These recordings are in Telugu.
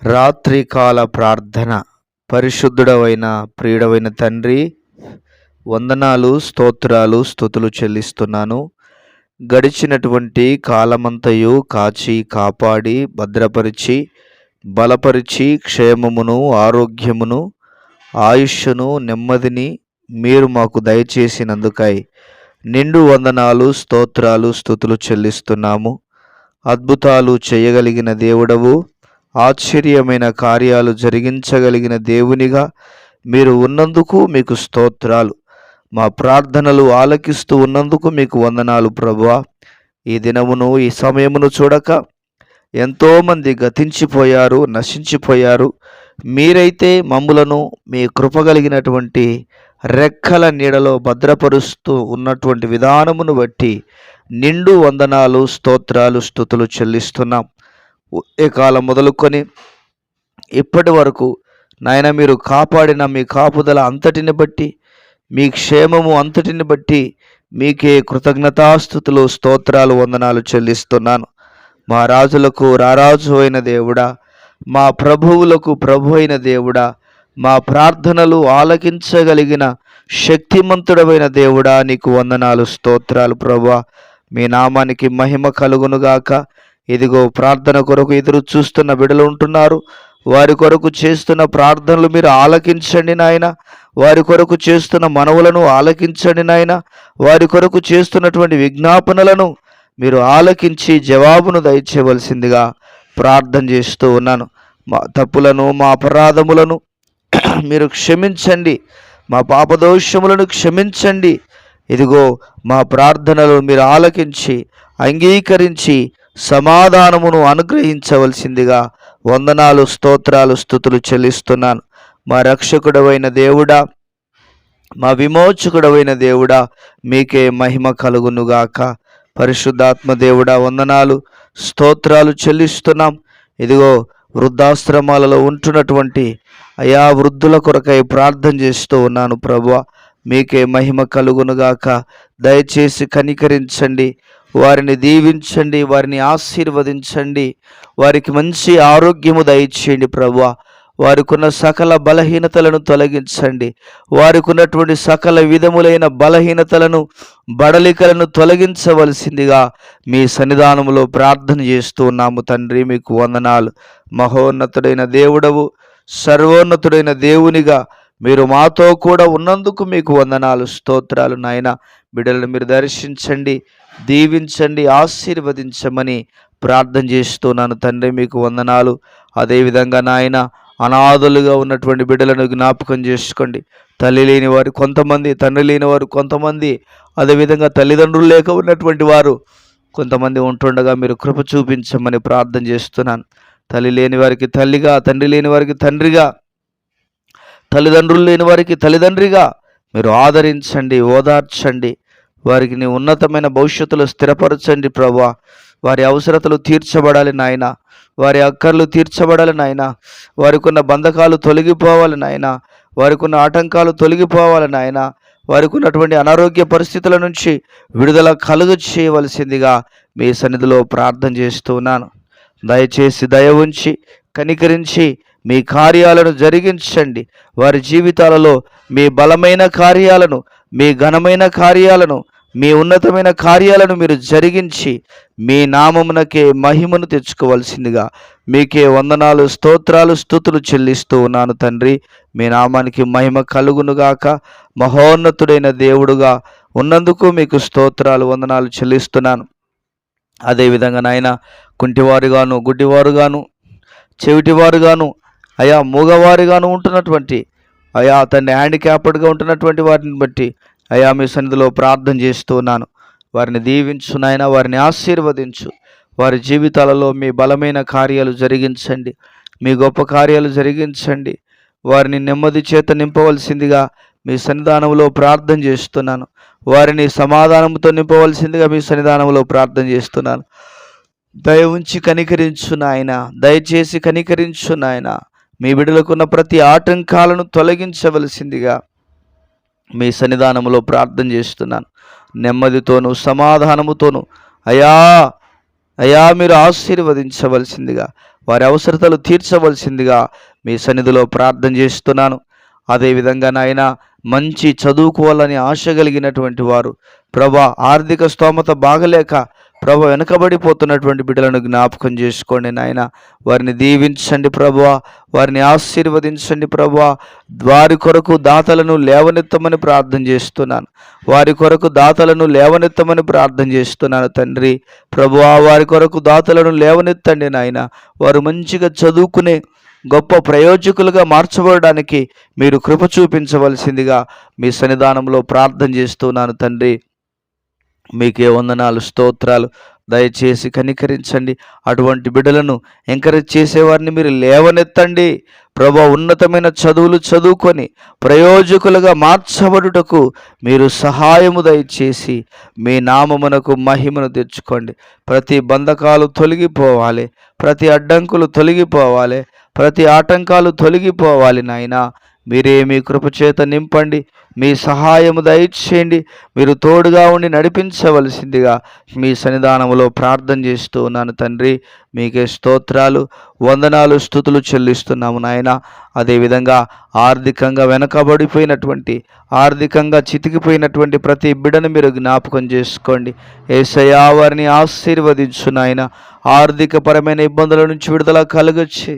రాత్రికాల ప్రార్థన. పరిశుద్ధుడవైన ప్రియుడవైన తండ్రి, వందనాలు, స్తోత్రాలు, స్తుతులు చెల్లిస్తున్నాను. గడిచినటువంటి కాలమంతయు కాచి కాపాడి భద్రపరిచి బలపరిచి క్షేమమును ఆరోగ్యమును ఆయుష్ను నెమ్మదిని మీరు మాకు దయచేసినందుకై నిండు వందనాలు, స్తోత్రాలు, స్తుతులు చెల్లిస్తున్నాము. అద్భుతాలు చేయగలిగిన దేవుడవు, ఆశ్చర్యమైన కార్యాలు జరిగించగలిగిన దేవునిగా మీరు ఉన్నందుకు మీకు స్తోత్రాలు. మా ప్రార్థనలు ఆలకిస్తూ ఉన్నందుకు మీకు వందనాలు ప్రభువా. ఈ దినమును ఈ సమయమును చూడక ఎంతోమంది గతించిపోయారు, నశించిపోయారు. మీరైతే మమ్ములను మీ కృపగలిగినటువంటి రెక్కల నీడలో భద్రపరుస్తూ ఉన్నటువంటి విధానమును బట్టి నిండు వందనాలు, స్తోత్రాలు, స్తుతులు చెల్లిస్తున్నాం. ఏ కాలం మొదలుకొని ఇప్పటి వరకు నాయన మీరు కాపాడిన మీ కాపుదల అంతటిని బట్టి, మీ క్షేమము అంతటిని బట్టి మీకే కృతజ్ఞతాస్తుతులు, స్తోత్రాలు, వందనాలు చెల్లిస్తున్నాను. మా రాజులకు రారాజు అయిన దేవుడా, మా ప్రభువులకు ప్రభు అయిన దేవుడా, మా ప్రార్థనలు ఆలకించగలిగిన శక్తిమంతుడమైన దేవుడా, నీకు వందనాలు, స్తోత్రాలు ప్రభువా. మీ నామానికి మహిమ కలుగునుగాక. ఇదిగో ప్రార్థన కొరకు ఎదురు చూస్తున్న బిడ్డలు ఉంటున్నారు. వారి కొరకు చేస్తున్న ప్రార్థనలు మీరు ఆలకించండి నాయన. వారి కొరకు చేస్తున్న మనవులను ఆలకించండి నాయన. వారి కొరకు చేస్తున్నటువంటి విజ్ఞాపనలను మీరు ఆలకించి జవాబును దయచేయవలసిందిగా ప్రార్థన చేస్తూ ఉన్నాను. మా తప్పులను, మా అపరాధములను మీరు క్షమించండి. మా పాపదోషములను క్షమించండి. ఇదిగో మా ప్రార్థనలు మీరు ఆలకించి అంగీకరించి సమాధానమును అనుగ్రహించవలసిందిగా వందనాలు, స్తోత్రాలు, స్తుతులు చెల్లిస్తున్నాను. మా రక్షకుడవైన దేవుడా, మా విమోచకుడవైన దేవుడా, మీకే మహిమ కలుగునుగాక. పరిశుద్ధాత్మ దేవుడా, వందనాలు, స్తోత్రాలు చెల్లిస్తున్నాం. ఇదిగో వృద్ధాశ్రమాలలో ఉంటున్నటువంటి అయా వృద్ధుల కొరకై ప్రార్థన చేస్తూ ఉన్నాను ప్రభువా. మీకే మహిమ కలుగునుగాక. దయచేసి కనికరించండి, వారిని దీవించండి, వారిని ఆశీర్వదించండి, వారికి మంచి ఆరోగ్యము దయచేయండి ప్రభువా. వారికి ఉన్న సకల బలహీనతలను తొలగించండి. వారికి ఉన్నటువంటి సకల విధములైన బలహీనతలను, బడలికలను తొలగించవలసిందిగా మీ సన్నిధానములో ప్రార్థన చేస్తూ ఉన్నాము తండ్రి. మీకు వందనాలు. మహోన్నతుడైన దేవుడవు, సర్వోన్నతుడైన దేవునిగా మీరు మాతో కూడా ఉన్నందుకు మీకు వందనాలు, స్తోత్రాలు నాయన. బిడ్డలను మీరు దర్శించండి, దీవించండి, ఆశీర్వదించమని ప్రార్థన చేస్తున్నాను తండ్రి. మీకు వందనాలు. అదేవిధంగా నాయన, అనాథలుగా ఉన్నటువంటి బిడ్డలను జ్ఞాపకం చేసుకోండి. తల్లి లేని వారు కొంతమంది, తండ్రి లేని వారు కొంతమంది, అదేవిధంగా తల్లిదండ్రులు లేక ఉన్నటువంటి వారు కొంతమంది ఉంటుండగా మీరు కృప చూపించమని ప్రార్థన చేస్తున్నాను. తల్లి లేని వారికి తల్లిగా, తండ్రి లేని వారికి తండ్రిగా, తల్లిదండ్రులు లేని వారికి తల్లిదండ్రిగా మీరు ఆదరించండి, ఓదార్చండి. వారికి నీ ఉన్నతమైన భవిష్యత్తులో స్థిరపరచండి ప్రభువా. వారి అవసరతలు తీర్చబడాలి నాయన. వారి అక్కర్లు తీర్చబడాలి నాయన. వారికి ఉన్న బంధకాలు తొలగిపోవాలి నాయన. వారికి ఉన్న ఆటంకాలు తొలగిపోవాలి నాయన. వారికి ఉన్నటువంటి అనారోగ్య పరిస్థితుల నుంచి విడుదల కలుగు చేయవలసిందిగా మీ సన్నిధిలో ప్రార్థన చేస్తున్నాను. దయచేసి దయ ఉంచి కనికరించి మీ కార్యాలను జరిగించండి. వారి జీవితాలలో మీ బలమైన కార్యాలను, మీ ఘనమైన కార్యాలను, మీ ఉన్నతమైన కార్యాలను మీరు జరిగించి మీ నామమునకే మహిమను తెచ్చుకోవలసిందిగా మీకే వందనాలు, స్తోత్రాలు, స్తుతులు చెల్లిస్తూ ఉన్నాను తండ్రి. మీ నామానికి మహిమ కలుగునుగాక. మహోన్నతుడైన దేవుడుగా ఉన్నందుకు మీకు స్తోత్రాలు, వందనాలు చెల్లిస్తున్నాను. అదేవిధంగా నాయన, కుంటివారుగాను, గుడ్డివారుగాను, చెవిటివారుగాను, అయా మూగవారిగాను ఉంటున్నటువంటి అయా తండ్రి హ్యాండిక్యాప్డ్గా ఉంటున్నటువంటి వారిని బట్టి అయా మీ సన్నిధిలో ప్రార్థన చేస్తూ ఉన్నాను. వారిని దీవించు నాయన, వారిని ఆశీర్వదించు. వారి జీవితాలలో మీ బలమైన కార్యాలు జరిగించండి, మీ గొప్ప కార్యాలు జరిగించండి. వారిని నెమ్మది చేత నింపవలసిందిగా మీ సన్నిధానంలో ప్రార్థన చేస్తున్నాను. వారిని సమాధానంతో నింపవలసిందిగా మీ సన్నిధానంలో ప్రార్థన చేస్తున్నాను. దయ ఉంచి కనికరించు నాయన, దయచేసి కనికరించు నాయన. మీ బిడ్డలకున్న ప్రతి ఆటంకాలను తొలగించవలసిందిగా మీ సన్నిధానంలో ప్రార్థన చేస్తున్నాను. నెమ్మదితోనూ సమాధానముతోనూ అయా మీరు ఆశీర్వదించవలసిందిగా వారి అవసరతలు తీర్చవలసిందిగా మీ సన్నిధిలో ప్రార్థన చేస్తున్నాను. అదేవిధంగా నాయన మంచి చదువుకోవాలని ఆశ కలిగినటువంటి వారు ప్రభా, ఆర్థిక స్తోమత బాగలేక ప్రభా వెనుకబడిపోతున్నటువంటి బిడ్డలను జ్ఞాపకం చేసుకోండి నాయన. వారిని దీవించండి ప్రభువా, వారిని ఆశీర్వదించండి ప్రభువా. వారి కొరకు దాతలను లేవనెత్తమని ప్రార్థన చేస్తున్నాను. వారి కొరకు దాతలను లేవనెత్తమని ప్రార్థన చేస్తున్నాను తండ్రి. ప్రభువా, వారి కొరకు దాతలను లేవనెత్తండి నాయన. వారు మంచిగా చదువుకునే గొప్ప ప్రయోజకులుగా మార్చబడడానికి మీరు కృప చూపించవలసిందిగా మీ సన్నిధానంలో ప్రార్థన చేస్తున్నాను తండ్రి. మీకే వందనాలు, స్తోత్రాలు. దయచేసి కనికరించండి. అటువంటి బిడ్డలను ఎంకరేజ్ చేసేవారిని మీరు లేవనెత్తండి ప్రభా. ఉన్నతమైన చదువులు చదువుకొని ప్రయోజకులుగా మార్చబడుటకు మీరు సహాయము దయచేసి మీ నామమునకు మహిమను తెచ్చుకోండి. ప్రతి బంధకాలు తొలగిపోవాలి, ప్రతి అడ్డంకులు తొలగిపోవాలి, ప్రతి ఆటంకాలు తొలగిపోవాలి నాయనా. మీరే మీ కృపచేత నింపండి, మీ సహాయము దయచేయండి. మీరు తోడుగా ఉండి నడిపించవలసిందిగా మీ సన్నిధానములో ప్రార్థన చేస్తూ ఉన్నాను తండ్రి. మీకే స్తోత్రాలు, వందనాలు, స్తుతులు చెల్లిస్తున్నాము నాయన. అదేవిధంగా ఆర్థికంగా వెనకబడిపోయినటువంటి, ఆర్థికంగా చితికిపోయినటువంటి ప్రతి బిడ్డను మీరు జ్ఞాపకం చేసుకోండి. యేసయ్యా, వారిని ఆశీర్వదించు నాయన. ఆర్థికపరమైన ఇబ్బందుల నుంచి విడుదల కలుగొచ్చి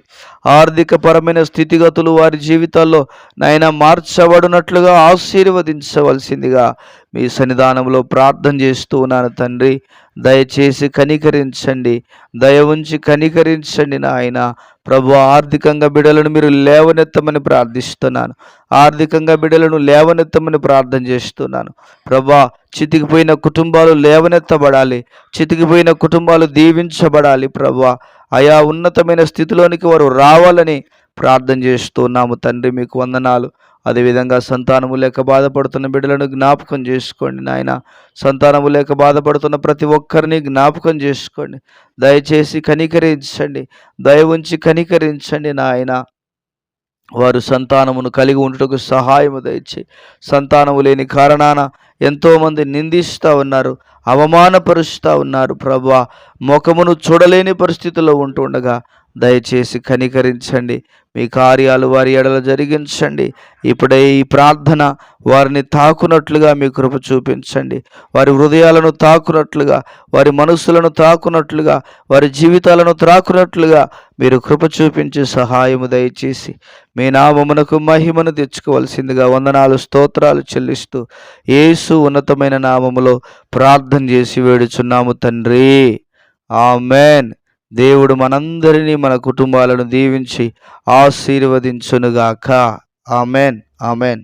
ఆర్థికపరమైన స్థితిగతులు వారి జీవితాల్లో నాయన మార్చబడినట్లుగా ఆశీర్వదించవలసిందిగా మీ సన్నిధానంలో ప్రార్థన చేస్తూ ఉన్నాను తండ్రి. దయచేసి కనికరించండి, దయ ఉంచి కనికరించండి నాయన. ప్రభు, ఆర్థికంగా బిడ్డలను మీరు లేవనెత్తమని ప్రార్థిస్తున్నాను. ఆర్థికంగా బిడ్డలను లేవనెత్తమని ప్రార్థన చేస్తున్నాను ప్రభా. చితికిపోయిన కుటుంబాలు లేవనెత్తబడాలి, చితికిపోయిన కుటుంబాలు దీవించబడాలి ప్రభా. ఆయా ఉన్నతమైన స్థితిలోనికి వారు రావాలని ప్రార్థన చేస్తున్నాము తండ్రి. మీకు వందనాలు. అదేవిధంగా సంతానము లేక బాధపడుతున్న బిడ్డలను జ్ఞాపకం చేసుకోండి నాయన. సంతానము లేక బాధపడుతున్న ప్రతి ఒక్కరిని జ్ఞాపకం చేసుకోండి. దయచేసి కనికరించండి, దయ ఉంచి కనికరించండి నాయన. వారు సంతానమును కలిగి ఉండుటకు సహాయము దయచి. సంతానము లేని కారణాన ఎంతోమంది నిందిస్తూ ఉన్నారు, అవమానపరుస్తూ ఉన్నారు ప్రభా. ముఖమును చూడలేని పరిస్థితుల్లో ఉంటుండగా దయచేసి కనికరించండి, మీ కార్యాలు వారి ఎడల జరిగించండి. ఇప్పుడే ఈ ప్రార్థన వారిని తాకునట్లుగా మీ కృప చూపించండి. వారి హృదయాలను తాకునట్లుగా, వారి మనస్సులను తాకునట్లుగా, వారి జీవితాలను తాకునట్లుగా మీరు కృప చూపించి సహాయము దయచేసి మీ నామమునకు మహిమను తెచ్చుకోవలసిందిగా వందనాలు, స్తోత్రాలు చెల్లిస్తూ యేసు ఉన్నతమైన నామములో ప్రార్థన చేసి వేడుచున్నాము తండ్రి. ఆమెన్. దేవుడు మనందరినీ, మన కుటుంబాలను దీవించి ఆశీర్వదించునుగాక. Amen, amen.